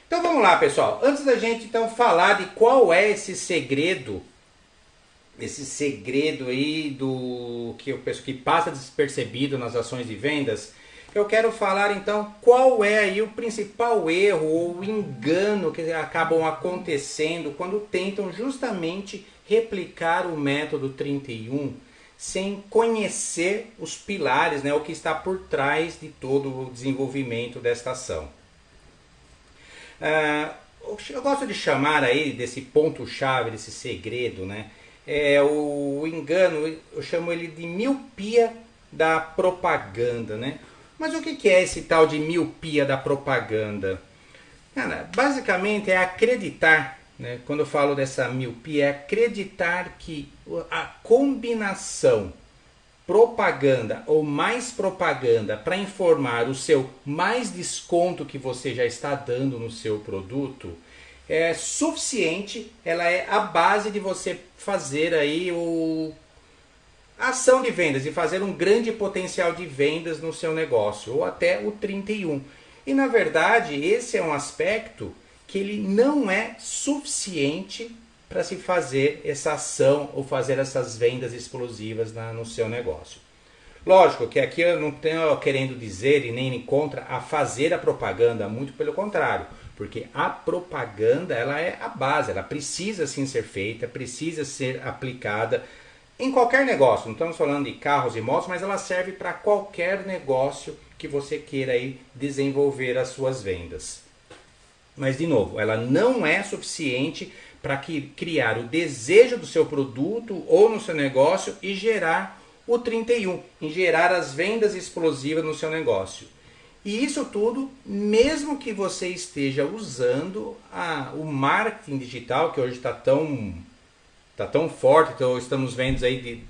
Então vamos lá, pessoal. Antes da gente então falar de qual é esse segredo aí do que eu penso que passa despercebido nas ações de vendas, eu quero falar então qual é aí o principal erro ou engano que acabam acontecendo quando tentam justamente replicar o método 31 sem conhecer os pilares, né, o que está por trás de todo o desenvolvimento desta ação. Eu gosto de chamar aí desse ponto-chave, desse segredo, né? O engano, eu chamo ele de miopia da propaganda, né? Mas o que é esse tal de miopia da propaganda? Cara, basicamente é acreditar, né? Quando eu falo dessa miopia, é acreditar que a combinação propaganda ou mais propaganda para informar o seu mais desconto que você já está dando no seu produto é suficiente, ela é a base de você fazer aí a ação de vendas e fazer um grande potencial de vendas no seu negócio, ou até o 31. E na verdade, esse é um aspecto que ele não é suficiente para se fazer essa ação ou fazer essas vendas explosivas no seu negócio. Lógico que aqui eu não estou querendo dizer e nem contra a fazer a propaganda, muito pelo contrário, porque a propaganda ela é a base, ela precisa sim ser feita, precisa ser aplicada em qualquer negócio. Não estamos falando de carros e motos, mas ela serve para qualquer negócio que você queira aí desenvolver as suas vendas. Mas de novo, ela não é suficiente para criar o desejo do seu produto ou no seu negócio e gerar o 31, em gerar as vendas explosivas no seu negócio. E isso tudo, mesmo que você esteja usando o marketing digital, que hoje está tão forte, então estamos vendo aí de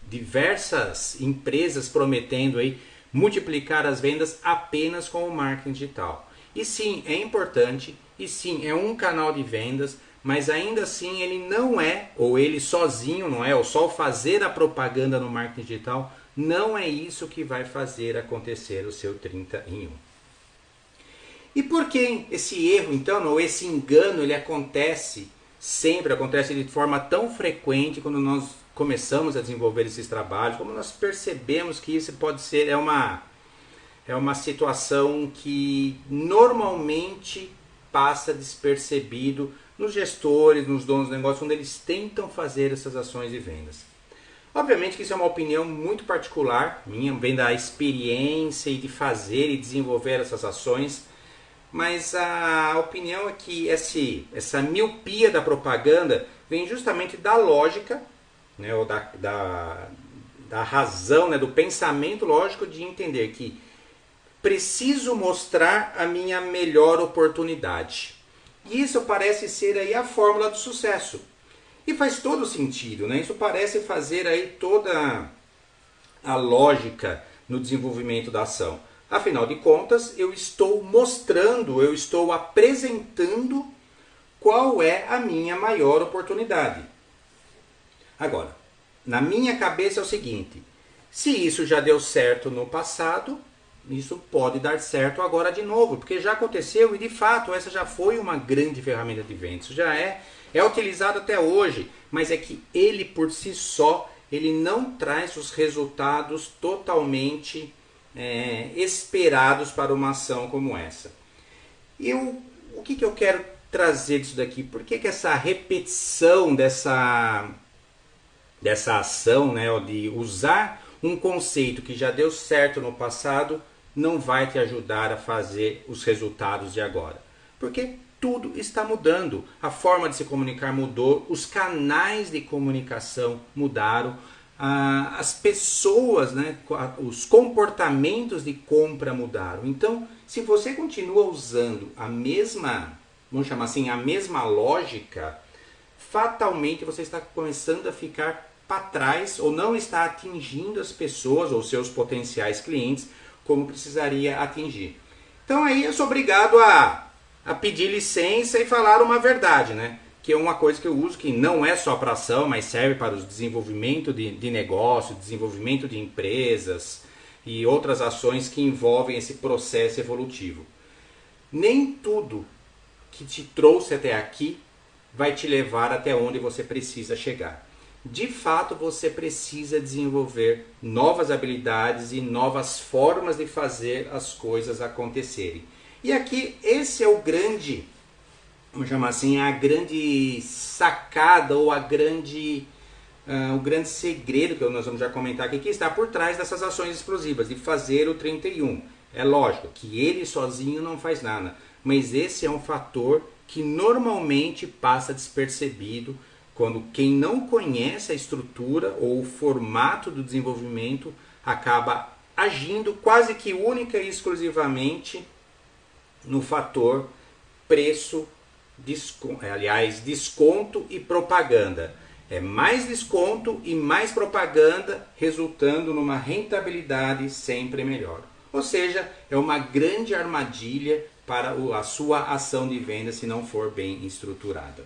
diversas empresas prometendo aí multiplicar as vendas apenas com o marketing digital. E sim, é importante, e sim, é um canal de vendas, mas ainda assim ele não é, ou ele sozinho não é, ou só fazer a propaganda no marketing digital, não é isso que vai fazer acontecer o seu 30 em 1. E por que esse erro então, ou esse engano, ele acontece sempre, acontece de forma tão frequente quando nós começamos a desenvolver esses trabalhos, como nós percebemos que isso pode ser, é uma situação que normalmente passa despercebido nos gestores, nos donos do negócio, quando eles tentam fazer essas ações de vendas. Obviamente que isso é uma opinião muito particular, minha, vem da experiência e de fazer e desenvolver essas ações, mas a opinião é que essa miopia da propaganda vem justamente da lógica, né, ou da razão, né, do pensamento lógico de entender que preciso mostrar a minha melhor oportunidade. E isso parece ser aí a fórmula do sucesso. E faz todo sentido, né? Isso parece fazer aí toda a lógica no desenvolvimento da ação. Afinal de contas, eu estou mostrando, eu estou apresentando qual é a minha maior oportunidade. Agora, na minha cabeça é o seguinte, se isso já deu certo no passado, isso pode dar certo agora de novo, porque já aconteceu e de fato essa já foi uma grande ferramenta de vendas, isso já é utilizado até hoje, mas é que ele por si só, ele não traz os resultados totalmente esperados para uma ação como essa. E o que eu quero trazer disso daqui? Por que essa repetição dessa ação, né, de usar um conceito que já deu certo no passado, não vai te ajudar a fazer os resultados de agora? Porque tudo está mudando. A forma de se comunicar mudou, os canais de comunicação mudaram, as pessoas, né, os comportamentos de compra mudaram. Então, se você continua usando a mesma, vamos chamar assim, a mesma lógica, fatalmente você está começando a ficar para trás ou não está atingindo as pessoas ou seus potenciais clientes como precisaria atingir. Então aí eu sou obrigado a pedir licença e falar uma verdade, né? Que é uma coisa que eu uso que não é só para ação, mas serve para o desenvolvimento de negócio, desenvolvimento de empresas e outras ações que envolvem esse processo evolutivo. Nem tudo que te trouxe até aqui vai te levar até onde você precisa chegar. De fato, você precisa desenvolver novas habilidades e novas formas de fazer as coisas acontecerem. E aqui, esse é o grande, vamos chamar assim, a grande sacada ou o grande segredo que nós vamos já comentar aqui, que está por trás dessas ações explosivas, de fazer o 31. É lógico que ele sozinho não faz nada, mas esse é um fator que normalmente passa despercebido quando quem não conhece a estrutura ou o formato do desenvolvimento acaba agindo quase que única e exclusivamente no fator preço, desconto e propaganda. É mais desconto e mais propaganda, resultando numa rentabilidade sempre melhor. Ou seja, é uma grande armadilha para a sua ação de venda se não for bem estruturada.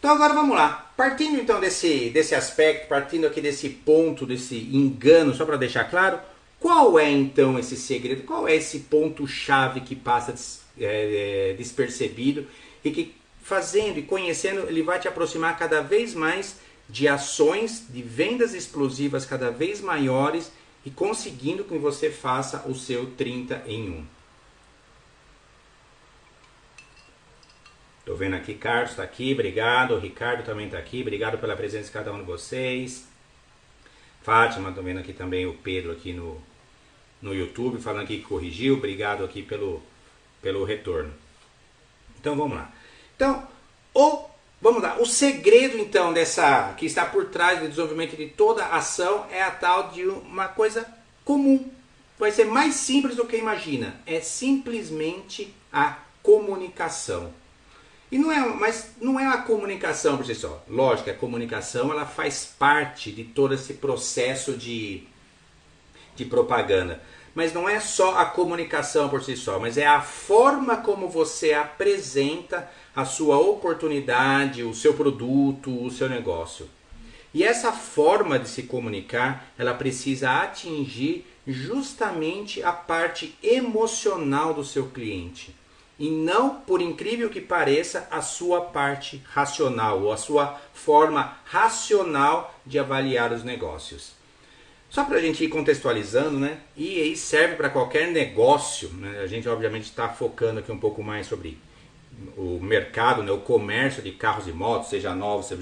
Então agora vamos lá. Partindo então desse aspecto, partindo aqui desse ponto, desse engano, só para deixar claro, qual é então esse segredo? Qual é esse ponto-chave que passa despercebido e que fazendo e conhecendo, ele vai te aproximar cada vez mais de ações, de vendas explosivas cada vez maiores e conseguindo que você faça o seu 30 em 1. Estou vendo aqui, Carlos está aqui, obrigado. O Ricardo também está aqui, obrigado pela presença de cada um de vocês. Fátima, estou vendo aqui também o Pedro aqui no YouTube, falando aqui que corrigiu, obrigado aqui pelo retorno. Então vamos lá. Então, vamos lá. O segredo então que está por trás do desenvolvimento de toda a ação é a tal de uma coisa comum. Vai ser mais simples do que imagina. É simplesmente a comunicação. Mas não é a comunicação por si só. Lógico que a comunicação ela faz parte de todo esse processo de propaganda. Mas não é só a comunicação por si só, mas é a forma como você apresenta a sua oportunidade, o seu produto, o seu negócio. E essa forma de se comunicar, ela precisa atingir justamente a parte emocional do seu cliente. E não, por incrível que pareça, a sua parte racional ou a sua forma racional de avaliar os negócios. Só para a gente ir contextualizando, né? E aí serve para qualquer negócio, né? A gente obviamente está focando aqui um pouco mais sobre o mercado, né? O comércio de carros e motos, seja novos,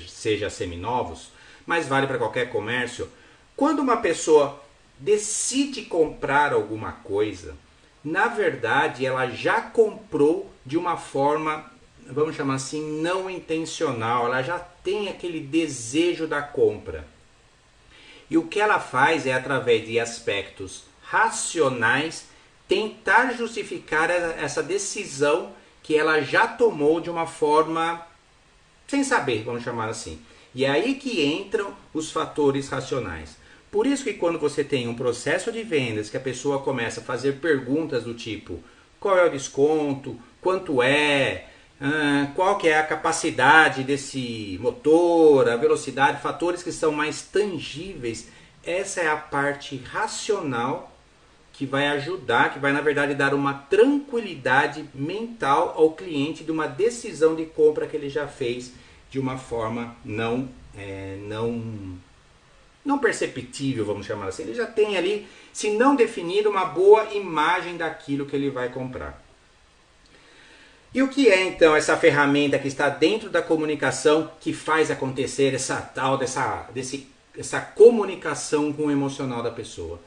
seja seminovos, mas vale para qualquer comércio. Quando uma pessoa decide comprar alguma coisa, na verdade ela já comprou de uma forma, vamos chamar assim, não intencional, ela já tem aquele desejo da compra. E o que ela faz é, através de aspectos racionais, tentar justificar essa decisão que ela já tomou de uma forma sem saber, vamos chamar assim. E é aí que entram os fatores racionais. Por isso que quando você tem um processo de vendas que a pessoa começa a fazer perguntas do tipo: qual é o desconto, quanto é, qual que é a capacidade desse motor, a velocidade, fatores que são mais tangíveis, essa é a parte racional que vai ajudar, que vai na verdade dar uma tranquilidade mental ao cliente de uma decisão de compra que ele já fez de uma forma não perceptível, vamos chamar assim. Ele já tem ali, se não definido, uma boa imagem daquilo que ele vai comprar. E o que é então essa ferramenta que está dentro da comunicação que faz acontecer essa comunicação com o emocional da pessoa?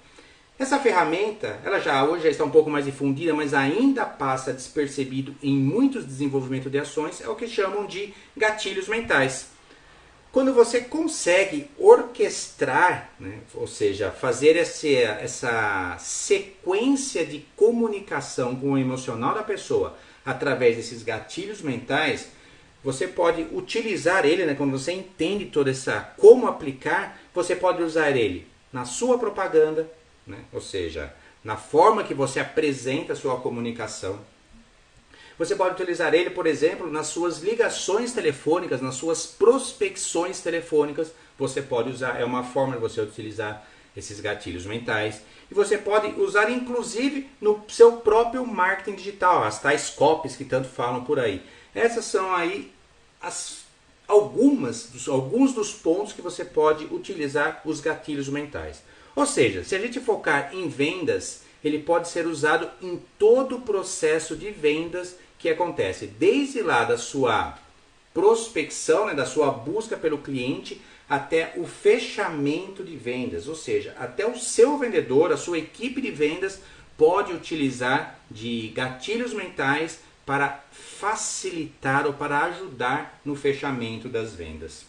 Essa ferramenta, ela hoje já está um pouco mais difundida, mas ainda passa despercebido em muitos desenvolvimentos de ações, é o que chamam de gatilhos mentais. Quando você consegue orquestrar, né, ou seja, fazer essa sequência de comunicação com o emocional da pessoa através desses gatilhos mentais, você pode utilizar ele, né, quando você entende toda como aplicar, você pode usar ele na sua propaganda, né, ou seja, na forma que você apresenta a sua comunicação. Você pode utilizar ele, por exemplo, nas suas ligações telefônicas, nas suas prospecções telefônicas. Você pode usar, é uma forma de você utilizar esses gatilhos mentais. E você pode usar inclusive no seu próprio marketing digital, as tais copies que tanto falam por aí. Essas são aí alguns dos pontos que você pode utilizar os gatilhos mentais. Ou seja, se a gente focar em vendas, ele pode ser usado em todo o processo de vendas que acontece, desde lá da sua prospecção, né, da sua busca pelo cliente, até o fechamento de vendas, ou seja, até o seu vendedor, a sua equipe de vendas pode utilizar de gatilhos mentais para facilitar ou para ajudar no fechamento das vendas.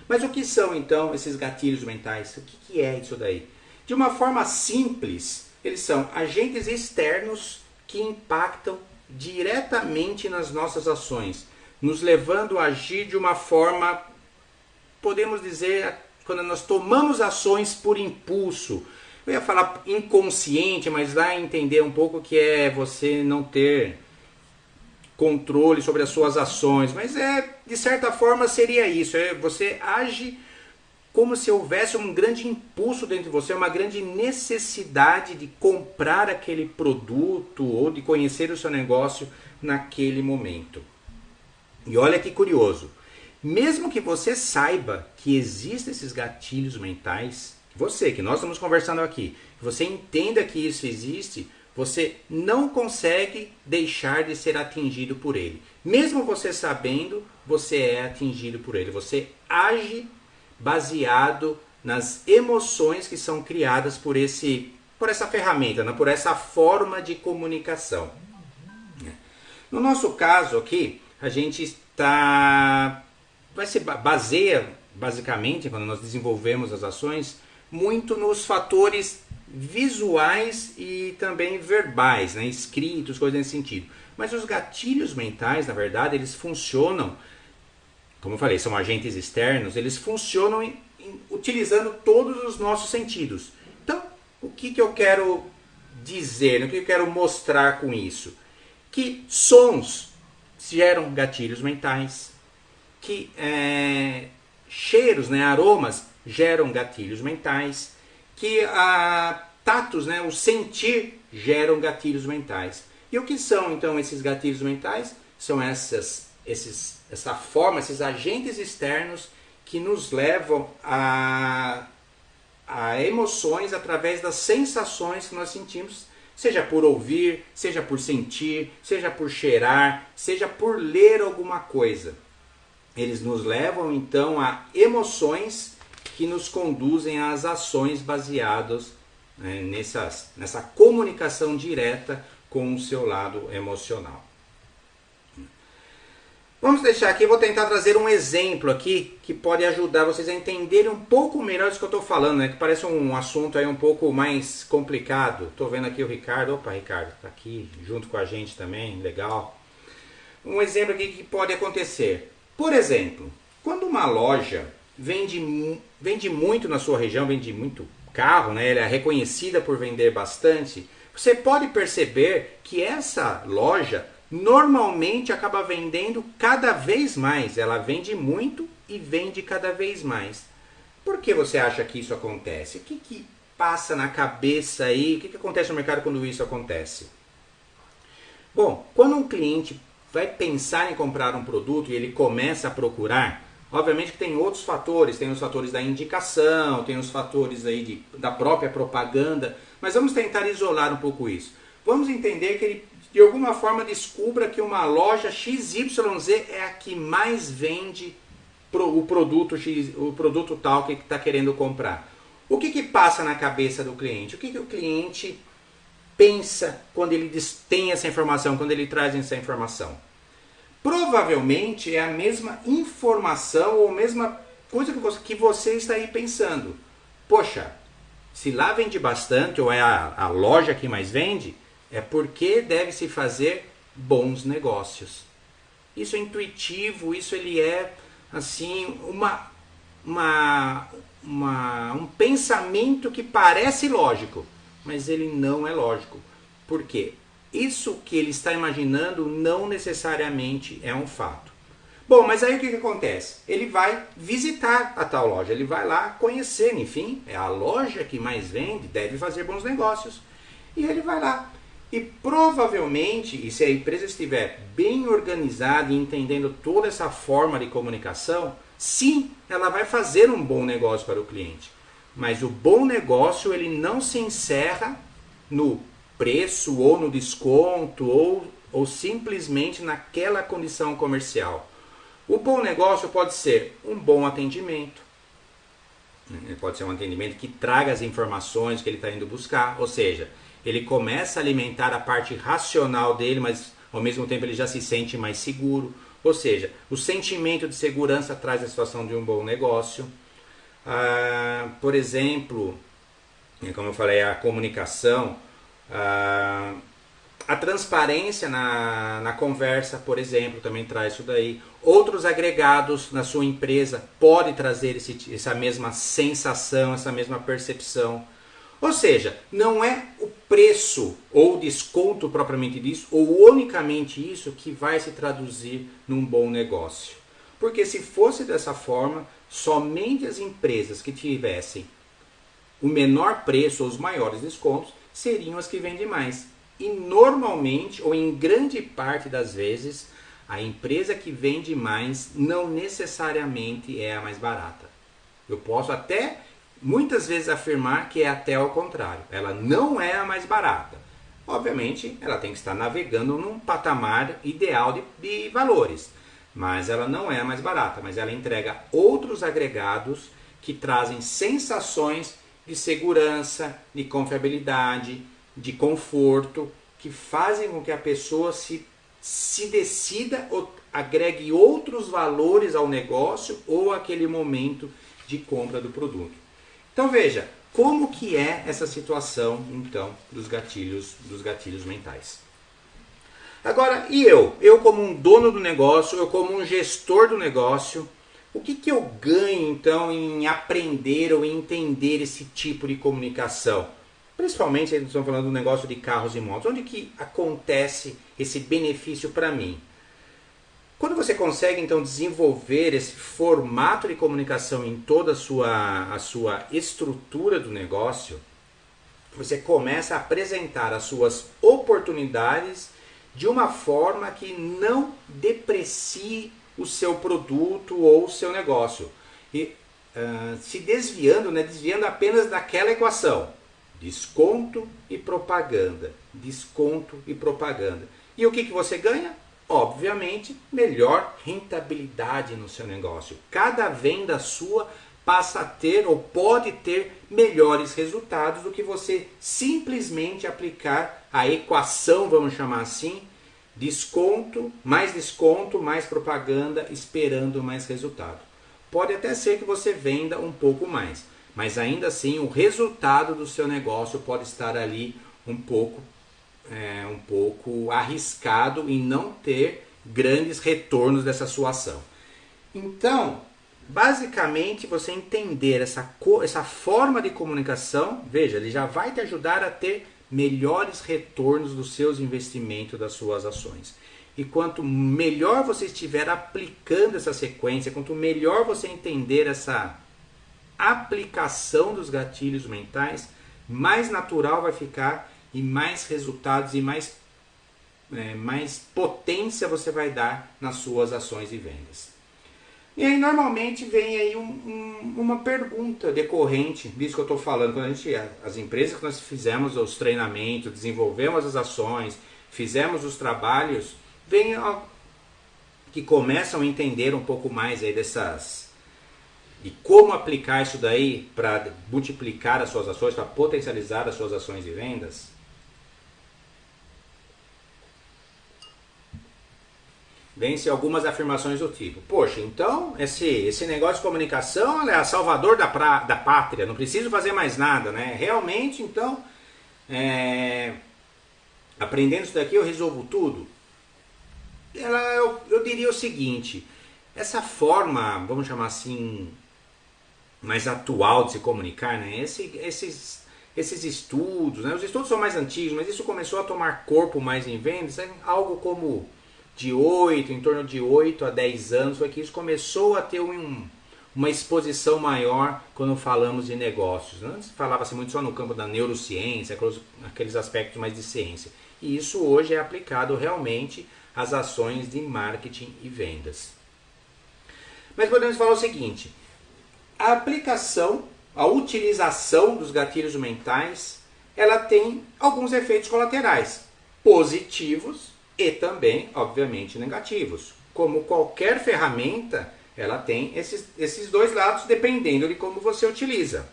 Mas o que são então esses gatilhos mentais? O que é isso daí? De uma forma simples, eles são agentes externos que impactam diretamente nas nossas ações, nos levando a agir de uma forma, podemos dizer, quando nós tomamos ações por impulso. Eu ia falar inconsciente, mas dá a entender um pouco que é você não ter controle sobre as suas ações. Mas de certa forma seria isso. Você age como se houvesse um grande impulso dentro de você, uma grande necessidade de comprar aquele produto ou de conhecer o seu negócio naquele momento. E olha que curioso. Mesmo que você saiba que existem esses gatilhos mentais, que nós estamos conversando aqui, que você entenda que isso existe, você não consegue deixar de ser atingido por ele. Mesmo você sabendo, você é atingido por ele. Você age baseado nas emoções que são criadas por essa ferramenta, né? Por essa forma de comunicação. No nosso caso aqui, a gente baseia basicamente, quando nós desenvolvemos as ações, muito nos fatores visuais e também verbais, né? Escritos, coisas nesse sentido. Mas os gatilhos mentais, na verdade, eles funcionam, como eu falei, são agentes externos, eles funcionam utilizando todos os nossos sentidos. Então, o que eu quero dizer, o que eu quero mostrar com isso? Que sons geram gatilhos mentais, que cheiros, né, aromas geram gatilhos mentais, que tatos, né, o sentir geram gatilhos mentais. E o que são então esses gatilhos mentais? São essa forma, esses agentes externos que nos levam a emoções através das sensações que nós sentimos, seja por ouvir, seja por sentir, seja por cheirar, seja por ler alguma coisa. Eles nos levam então a emoções que nos conduzem às ações baseadas, né, nessa comunicação direta com o seu lado emocional. Vamos deixar aqui, vou tentar trazer um exemplo aqui que pode ajudar vocês a entenderem um pouco melhor isso que eu estou falando, né? Que parece um assunto aí um pouco mais complicado. Estou vendo aqui o Ricardo. Opa, Ricardo, está aqui junto com a gente também, legal. Um exemplo aqui que pode acontecer. Por exemplo, quando uma loja vende muito na sua região, vende muito carro, né? Ela é reconhecida por vender bastante, você pode perceber que essa loja normalmente acaba vendendo cada vez mais. Ela vende muito e vende cada vez mais. Por que você acha que isso acontece? O que passa na cabeça aí? O que acontece no mercado quando isso acontece? Bom, quando um cliente vai pensar em comprar um produto e ele começa a procurar, obviamente que tem outros fatores, tem os fatores da indicação, tem os fatores aí da própria propaganda, mas vamos tentar isolar um pouco isso. Vamos entender que ele de alguma forma descubra que uma loja XYZ é a que mais vende o produto tal que está querendo comprar. O que passa na cabeça do cliente? O que o cliente pensa quando ele tem essa informação, quando ele traz essa informação? Provavelmente é a mesma informação ou a mesma coisa que você está aí pensando. Poxa, se lá vende bastante ou é a loja que mais vende, é porque deve-se fazer bons negócios. Isso é intuitivo, isso ele é assim um pensamento que parece lógico, mas ele não é lógico. Por quê? Isso que ele está imaginando não necessariamente é um fato. Bom, mas aí o que acontece? Ele vai visitar a tal loja, ele vai lá conhecer, enfim, é a loja que mais vende, deve fazer bons negócios. E ele vai lá. E provavelmente, e se a empresa estiver bem organizada e entendendo toda essa forma de comunicação, sim, ela vai fazer um bom negócio para o cliente. Mas o bom negócio ele não se encerra no preço ou no desconto ou simplesmente naquela condição comercial. O bom negócio pode ser um bom atendimento. Pode ser um atendimento que traga as informações que ele está indo buscar, ou seja, ele começa a alimentar a parte racional dele, mas ao mesmo tempo ele já se sente mais seguro. Ou seja, o sentimento de segurança traz a situação de um bom negócio. Por exemplo, como eu falei, a comunicação, a transparência na conversa, por exemplo, também traz isso daí. Outros agregados na sua empresa podem trazer essa mesma sensação, essa mesma percepção. Ou seja, não é o preço ou o desconto propriamente disso, ou unicamente isso que vai se traduzir num bom negócio. Porque se fosse dessa forma, somente as empresas que tivessem o menor preço ou os maiores descontos seriam as que vendem mais. E normalmente, ou em grande parte das vezes, a empresa que vende mais não necessariamente é a mais barata. Eu posso até muitas vezes afirmar que é até ao contrário. Ela não é a mais barata. Obviamente, ela tem que estar navegando num patamar ideal de valores. Mas ela não é a mais barata. Mas ela entrega outros agregados que trazem sensações de segurança, de confiabilidade, de conforto, que fazem com que a pessoa se decida ou agregue outros valores ao negócio ou àquele momento de compra do produto. Então veja, como que é essa situação então dos gatilhos mentais. Agora, e eu? Eu como um dono do negócio, eu como um gestor do negócio, o que eu ganho então em aprender ou em entender esse tipo de comunicação? Principalmente, nós estamos falando do negócio de carros e motos. Onde que acontece esse benefício para mim? Quando você consegue então desenvolver esse formato de comunicação em toda a sua estrutura do negócio, você começa a apresentar as suas oportunidades de uma forma que não deprecie o seu produto ou o seu negócio. E se desviando, desviando apenas daquela equação. Desconto e propaganda. Desconto e propaganda. E o que você ganha? Obviamente, melhor rentabilidade no seu negócio. Cada venda sua passa a ter ou pode ter melhores resultados do que você simplesmente aplicar a equação, vamos chamar assim, desconto, mais propaganda, esperando mais resultado. Pode até ser que você venda um pouco mais, mas ainda assim o resultado do seu negócio pode estar ali um pouco arriscado em não ter grandes retornos dessa sua ação. Então, basicamente, você entender essa forma de comunicação, veja, ele já vai te ajudar a ter melhores retornos dos seus investimentos, das suas ações. E quanto melhor você estiver aplicando essa sequência, quanto melhor você entender essa aplicação dos gatilhos mentais, mais natural vai ficar e mais resultados e mais potência você vai dar nas suas ações e vendas. E aí normalmente vem aí uma pergunta decorrente disso que eu estou falando. Quando as empresas que nós fizemos os treinamentos, desenvolvemos as ações, fizemos os trabalhos, vem que começam a entender um pouco mais aí de como aplicar isso daí para multiplicar as suas ações, para potencializar as suas ações e vendas. Vence algumas afirmações do tipo: poxa, então esse negócio de comunicação é a salvador da pátria, não preciso fazer mais nada, né? Realmente, então, aprendendo isso daqui eu resolvo tudo? Eu diria o seguinte: essa forma, vamos chamar assim, mais atual de se comunicar, né? Esses estudos, né? Os estudos são mais antigos, mas isso começou a tomar corpo mais em vendas, algo como em torno de 8 a 10 anos, foi que isso começou a ter uma exposição maior quando falamos de negócios. Antes falava-se muito só no campo da neurociência, aqueles aspectos mais de ciência. E isso hoje é aplicado realmente às ações de marketing e vendas. Mas podemos falar o seguinte, a aplicação, a utilização dos gatilhos mentais, ela tem alguns efeitos colaterais, positivos e também, obviamente, negativos. Como qualquer ferramenta, ela tem esses dois lados, dependendo de como você utiliza.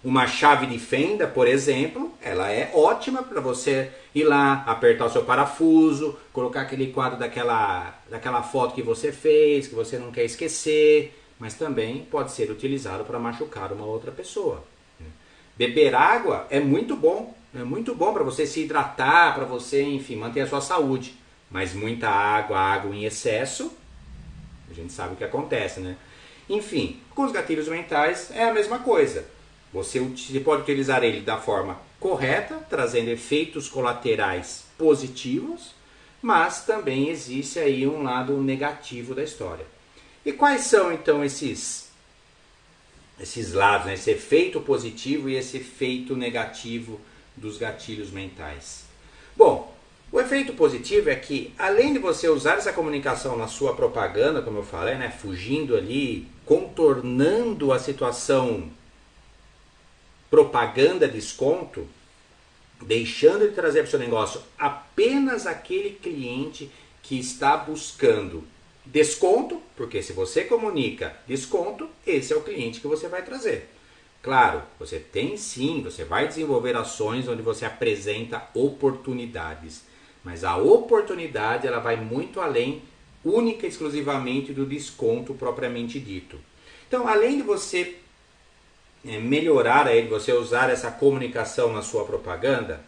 Uma chave de fenda, por exemplo, ela é ótima para você ir lá, apertar o seu parafuso, colocar aquele quadro daquela foto que você fez, que você não quer esquecer, mas também pode ser utilizado para machucar uma outra pessoa. Beber água é muito bom para você se hidratar, para você, enfim, manter a sua saúde. Mas muita água em excesso, a gente sabe o que acontece, né? Enfim, com os gatilhos mentais é a mesma coisa. Você pode utilizar ele da forma correta, trazendo efeitos colaterais positivos, mas também existe aí um lado negativo da história. E quais são então esses lados, né? Esse efeito positivo e esse efeito negativo dos gatilhos mentais? Bom, o efeito positivo é que, além de você usar essa comunicação na sua propaganda, como eu falei, né? Fugindo ali, contornando a situação propaganda desconto, deixando de trazer para o seu negócio apenas aquele cliente que está buscando desconto, porque se você comunica desconto, esse é o cliente que você vai trazer. Claro, você vai desenvolver ações onde você apresenta oportunidades, mas a oportunidade ela vai muito além, única e exclusivamente do desconto propriamente dito. Então, além de você melhorar aí, você usar essa comunicação na sua propaganda,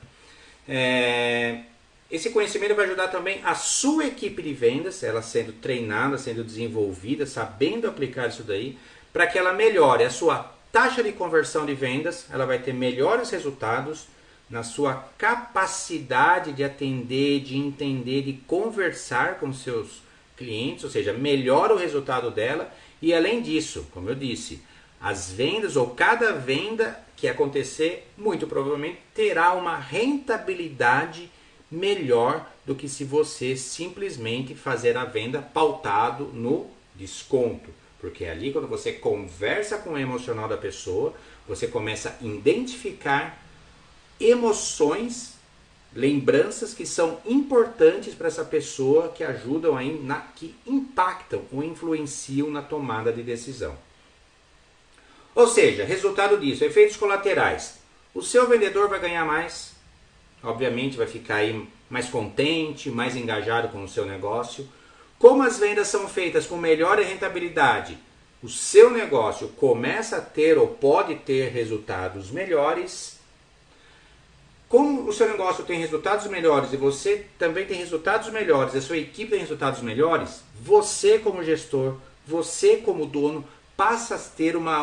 esse conhecimento vai ajudar também a sua equipe de vendas, ela sendo treinada, sendo desenvolvida, sabendo aplicar isso daí, para que ela melhore a sua taxa de conversão de vendas, ela vai ter melhores resultados na sua capacidade de atender, de entender, de conversar com seus clientes, ou seja, melhora o resultado dela e além disso, como eu disse, as vendas ou cada venda que acontecer, muito provavelmente terá uma rentabilidade melhor do que se você simplesmente fazer a venda pautado no desconto. Porque ali quando você conversa com o emocional da pessoa, você começa a identificar emoções, lembranças que são importantes para essa pessoa, que ajudam aí, que impactam ou influenciam na tomada de decisão. Ou seja, resultado disso, efeitos colaterais. O seu vendedor vai ganhar mais, obviamente vai ficar aí mais contente, mais engajado com o seu negócio. Como as vendas são feitas com melhor rentabilidade, o seu negócio começa a ter ou pode ter resultados melhores. Como o seu negócio tem resultados melhores e você também tem resultados melhores, a sua equipe tem resultados melhores, você como gestor, você como dono, passa a ser uma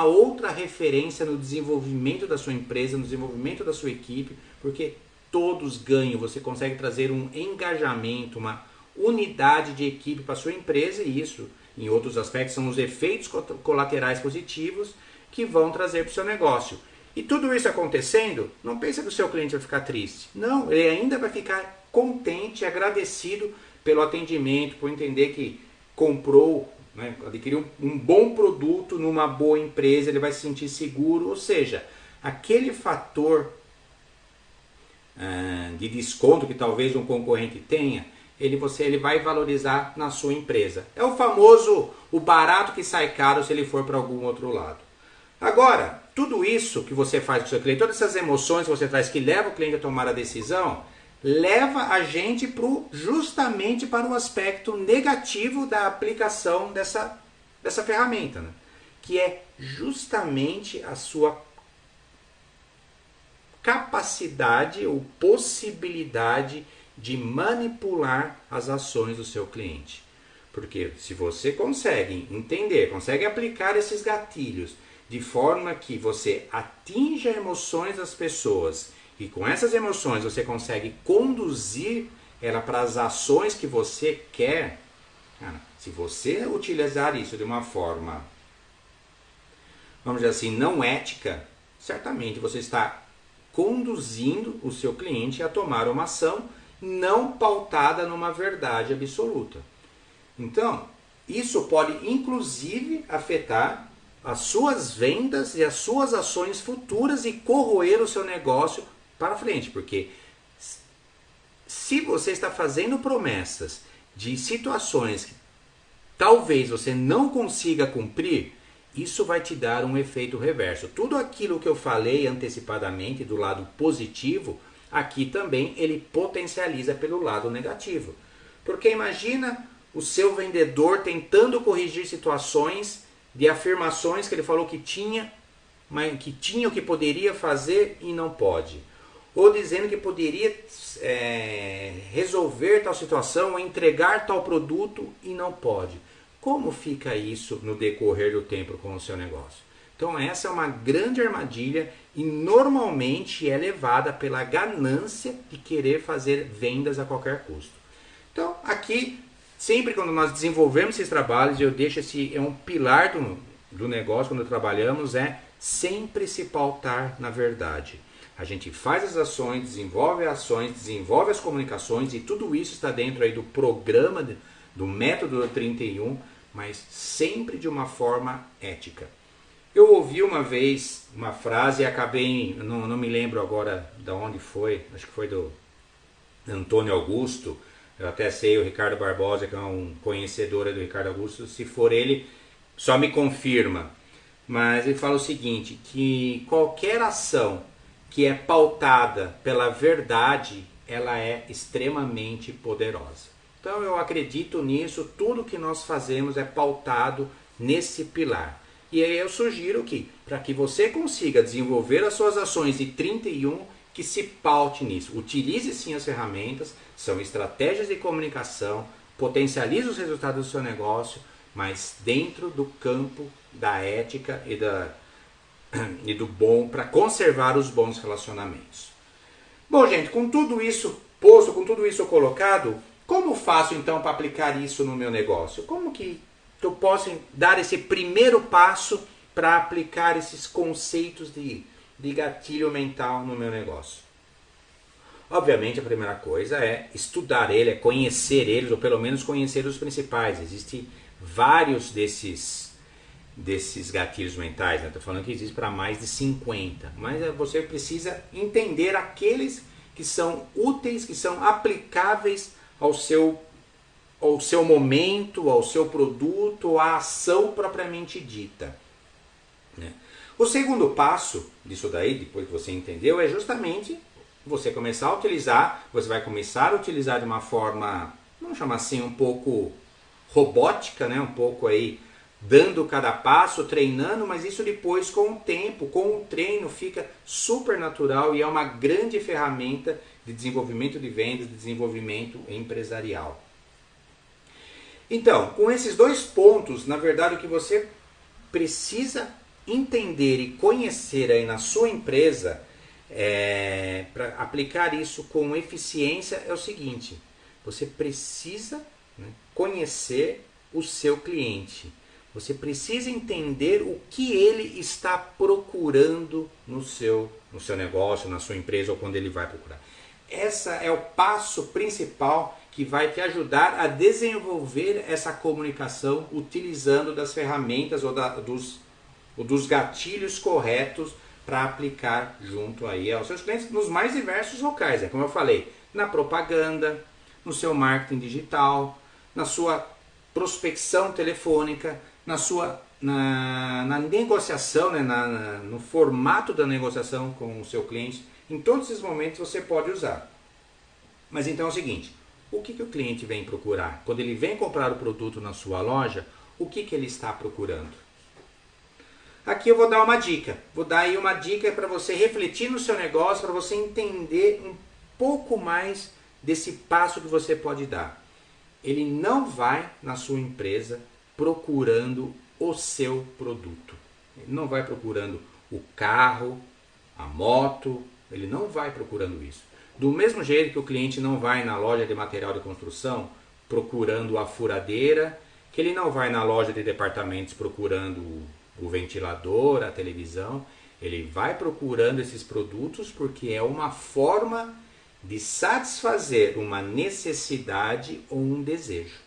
outra referência no desenvolvimento da sua empresa, no desenvolvimento da sua equipe, porque todos ganham, você consegue trazer um engajamento, uma unidade de equipe para a sua empresa e isso, em outros aspectos, são os efeitos colaterais positivos que vão trazer para o seu negócio. E tudo isso acontecendo, não pensa que o seu cliente vai ficar triste. Não, ele ainda vai ficar contente, agradecido pelo atendimento, por entender que comprou, né, adquiriu um bom produto numa boa empresa, ele vai se sentir seguro, ou seja, aquele fator de desconto que talvez um concorrente tenha, ele vai valorizar na sua empresa. É o famoso, o barato que sai caro se ele for para algum outro lado. Agora, tudo isso que você faz com o seu cliente, todas essas emoções que você traz que leva o cliente a tomar a decisão, leva a gente justamente para o aspecto negativo da aplicação dessa ferramenta, né? Que é justamente a sua capacidade ou possibilidade de manipular as ações do seu cliente. Porque se você consegue entender, consegue aplicar esses gatilhos de forma que você atinja emoções das pessoas e com essas emoções você consegue conduzir ela para as ações que você quer, cara, se você utilizar isso de uma forma, vamos dizer assim, não ética, certamente você está conduzindo o seu cliente a tomar uma ação não pautada numa verdade absoluta. Então, isso pode inclusive afetar as suas vendas e as suas ações futuras e corroer o seu negócio para frente, porque se você está fazendo promessas de situações que talvez você não consiga cumprir, isso vai te dar um efeito reverso. Tudo aquilo que eu falei antecipadamente do lado positivo, aqui também ele potencializa pelo lado negativo. Porque imagina o seu vendedor tentando corrigir situações de afirmações que ele falou que tinha, o que poderia fazer e não pode. Ou dizendo que poderia resolver tal situação ou entregar tal produto e não pode. Como fica isso no decorrer do tempo com o seu negócio? Então essa é uma grande armadilha e normalmente é levada pela ganância de querer fazer vendas a qualquer custo. Então aqui, sempre quando nós desenvolvemos esses trabalhos, eu deixo é um pilar do negócio quando trabalhamos, é sempre se pautar na verdade. A gente faz as ações, desenvolve as comunicações e tudo isso está dentro aí do programa do método 31, mas sempre de uma forma ética. Eu ouvi uma vez uma frase e acabei, não me lembro agora de onde foi, acho que foi do Antônio Augusto, eu até sei o Ricardo Barbosa, que é um conhecedor do Ricardo Augusto, se for ele, só me confirma. Mas ele fala o seguinte, que qualquer ação que é pautada pela verdade, ela é extremamente poderosa. Então eu acredito nisso, tudo que nós fazemos é pautado nesse pilar. E aí eu sugiro que, para que você consiga desenvolver as suas ações de 31, que se paute nisso. Utilize sim as ferramentas, são estratégias de comunicação, potencialize os resultados do seu negócio, mas dentro do campo da ética e do bom, para conservar os bons relacionamentos. Bom, gente, com tudo isso posto, com tudo isso colocado, como faço então para aplicar isso no meu negócio? Como que eu posso dar esse primeiro passo para aplicar esses conceitos de gatilho mental no meu negócio? Obviamente a primeira coisa é estudar ele, é conhecer eles, ou pelo menos conhecer os principais. Existem vários desses gatilhos mentais, estou falando que existe para mais de 50, mas você precisa entender aqueles que são úteis, que são aplicáveis ao seu momento, ao seu produto, à ação propriamente dita. Né? O segundo passo disso daí, depois que você entendeu, é justamente você começar a utilizar, você vai começar a utilizar de uma forma, vamos chamar assim, um pouco robótica, né? Um pouco aí dando cada passo, treinando, mas isso depois com o tempo, com o treino fica super natural e é uma grande ferramenta de desenvolvimento de vendas, de desenvolvimento empresarial. Então, com esses dois pontos, na verdade o que você precisa entender e conhecer aí na sua empresa, para aplicar isso com eficiência, é o seguinte: você precisa, né, conhecer o seu cliente. Você precisa entender o que ele está procurando no seu negócio, na sua empresa ou quando ele vai procurar. Esse é o passo principal que vai te ajudar a desenvolver essa comunicação utilizando das ferramentas ou dos gatilhos corretos para aplicar junto aí aos seus clientes nos mais diversos locais. Como eu falei, na propaganda, no seu marketing digital, na sua prospecção telefônica, na negociação, né, no formato da negociação com o seu cliente. Em todos esses momentos você pode usar. Mas então é o seguinte, o que o cliente vem procurar? Quando ele vem comprar o produto na sua loja, o que ele está procurando? Aqui eu vou dar uma dica. Vou dar aí uma dica para você refletir no seu negócio, para você entender um pouco mais desse passo que você pode dar. Ele não vai na sua empresa procurando o seu produto. Ele não vai procurando o carro, a moto, ele não vai procurando isso. Do mesmo jeito que o cliente não vai na loja de material de construção procurando a furadeira, que ele não vai na loja de departamentos procurando o ventilador, a televisão, ele vai procurando esses produtos porque é uma forma de satisfazer uma necessidade ou um desejo.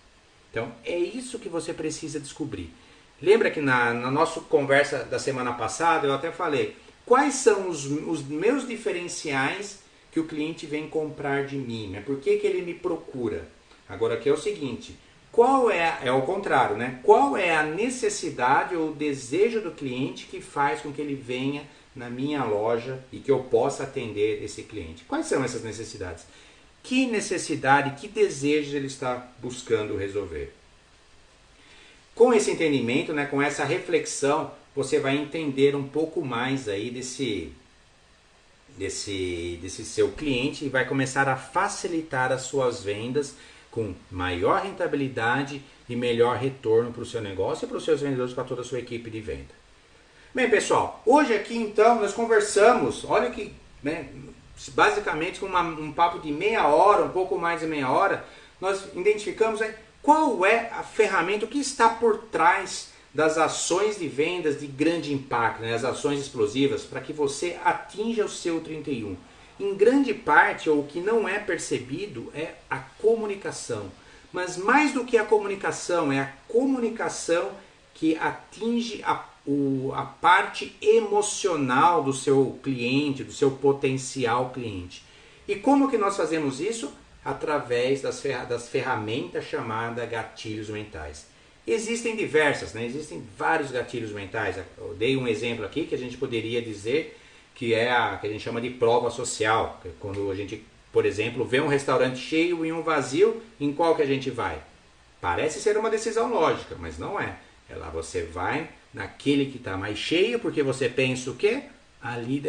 Então é isso que você precisa descobrir. Lembra que na nossa conversa da semana passada eu até falei quais são os meus diferenciais que o cliente vem comprar de mim, né? Por que ele me procura? Agora aqui é o seguinte, é o contrário, né? Qual é a necessidade ou o desejo do cliente que faz com que ele venha na minha loja e que eu possa atender esse cliente? Quais são essas necessidades? Que necessidade, que desejos ele está buscando resolver? Com esse entendimento, né, com essa reflexão, você vai entender um pouco mais aí desse seu cliente e vai começar a facilitar as suas vendas com maior rentabilidade e melhor retorno para o seu negócio e para os seus vendedores, para toda a sua equipe de venda. Bem, pessoal, hoje aqui então nós conversamos, olha que, né, basicamente com um papo de meia hora, um pouco mais de meia hora, nós identificamos qual é a ferramenta, o que está por trás das ações de vendas de grande impacto, né, as ações explosivas, para que você atinja o seu 31. Em grande parte, ou o que não é percebido, é a comunicação. Mas mais do que a comunicação, é a comunicação que atinge a parte emocional do seu cliente, do seu potencial cliente. E como que nós fazemos isso? Através das ferramentas chamadas gatilhos mentais. Existem diversas, né? Existem vários gatilhos mentais. Eu dei um exemplo aqui que a gente poderia dizer que é que a gente chama de prova social. Quando a gente, por exemplo, vê um restaurante cheio e um vazio, em qual que a gente vai? Parece ser uma decisão lógica, mas não é. Lá você vai naquele que está mais cheio, porque você pensa o quê? Ali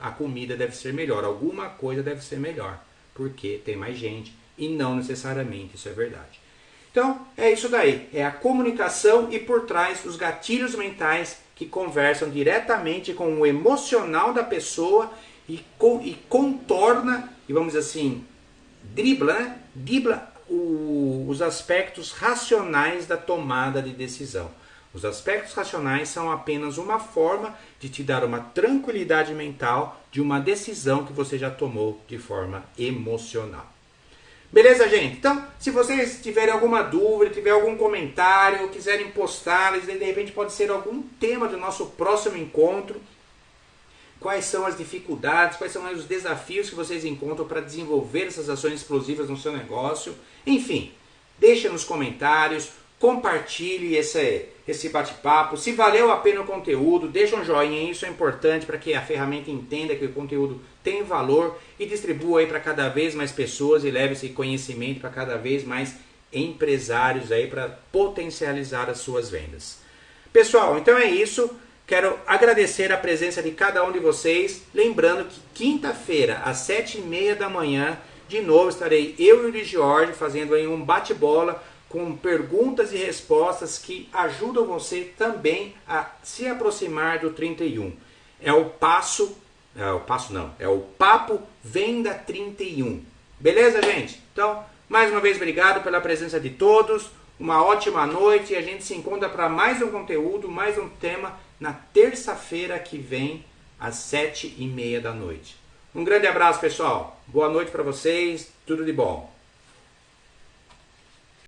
a comida deve ser melhor, alguma coisa deve ser melhor, porque tem mais gente, e não necessariamente isso é verdade. Então, é isso daí, é a comunicação e por trás os gatilhos mentais que conversam diretamente com o emocional da pessoa e contorna, e vamos dizer assim, dribla os aspectos racionais da tomada de decisão. Os aspectos racionais são apenas uma forma de te dar uma tranquilidade mental de uma decisão que você já tomou de forma emocional. Beleza, gente? Então, se vocês tiverem alguma dúvida, tiver algum comentário, quiserem postar, de repente pode ser algum tema do nosso próximo encontro. Quais são as dificuldades, quais são os desafios que vocês encontram para desenvolver essas ações explosivas no seu negócio. Enfim, deixa nos comentários, compartilhe esse bate-papo. Se valeu a pena o conteúdo, deixa um joinha, isso é importante para que a ferramenta entenda que o conteúdo tem valor e distribua aí para cada vez mais pessoas e leve esse conhecimento para cada vez mais empresários aí para potencializar as suas vendas. Pessoal, então é isso. Quero agradecer a presença de cada um de vocês. Lembrando que quinta-feira, às 7h30 da manhã, de novo estarei eu e o Luiz Jorge fazendo aí um bate-bola com perguntas e respostas que ajudam você também a se aproximar do 31. É o Papo Venda 31. Beleza, gente? Então, mais uma vez, obrigado pela presença de todos. Uma ótima noite e a gente se encontra para mais um conteúdo, mais um tema na terça-feira que vem, às 7h30 da noite. Um grande abraço, pessoal. Boa noite para vocês. Tudo de bom.